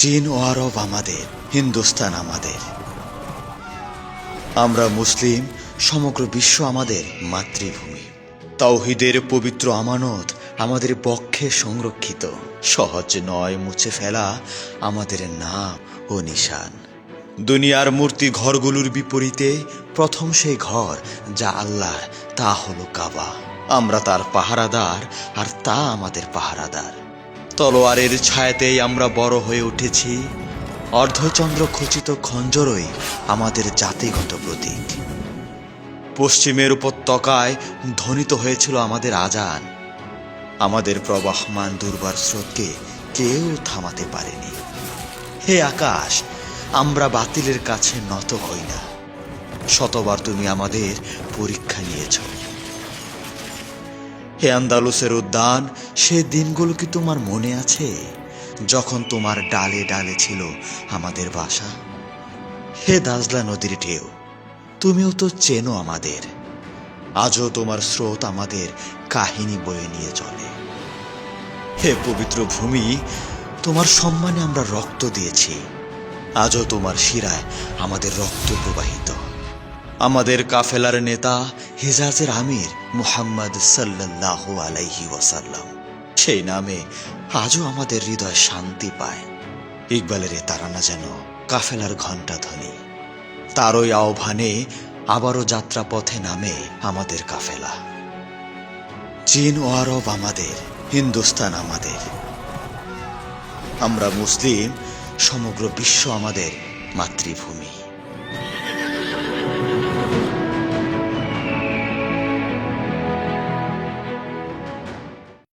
চীন ও আরব আমাদের, হিন্দুস্তান আমাদের। আমরা মুসলিম, সমগ্র বিশ্ব আমাদের মাতৃভূমি। তাওহীদের পবিত্র আমানত আমাদের পক্ষে সংরক্ষিত। সহজ নয় মুছে ফেলা আমাদের নাম ও নিশান। দুনিয়ার মূর্তি ঘরগুলোর বিপরীতে প্রথম সেই ঘর যা আল্লাহর, তা হলো কাবা। আমরা তার পাহারাদার, আর তা আমাদের পাহারাদার। তলোয়ারের ছায়াতেই আমরা বড় হয়ে উঠেছি। অর্ধচন্দ্র খচিত খঞ্জরই আমাদের জাতিগত প্রতীক। পশ্চিমের উপত্যকায় ধ্বনিত হয়েছিল আমাদের আজান। আমাদের প্রবাহমান দুর্বার স্রোতকে কেউ থামাতে পারেনি। হে আকাশ, আমরা বাতিলের কাছে নত হই না। শতবার তুমি আমাদের পরীক্ষা নিয়েছ। হে আন্দালুসের উদ্যান, সে দিনগুলো কি তোমার মনে আছে, যখন তোমার ডালে ডালে ছিল আমাদের বাসা? হে দাজলা নদীর ঢেউ, তুমিও তো চেনো আমাদের। আজও তোমার স্রোত আমাদের কাহিনী বয়ে নিয়ে চলে। হে পবিত্র ভূমি, তোমার সম্মানে আমরা রক্ত দিয়েছি। আজও তোমার শিরায় আমাদের রক্ত প্রবাহিত। আমাদের কাফেলার নেতা, হিজাজের আমির মুহাম্মদ সাল্লাল্লাহু আলাইহি ওয়াসাল্লাম, সেই নামে আজও আমাদের হৃদয় শান্তি পায়। ইকবালের এ তারানা যেন কাফেলার ঘণ্টা ধ্বনি। তারই আহ্বানে আবারও যাত্রাপথে নামে আমাদের কাফেলা। চীন ও আরব আমাদের, হিন্দুস্তান আমাদের। আমরা মুসলিম, সমগ্র বিশ্ব আমাদের মাতৃভূমি।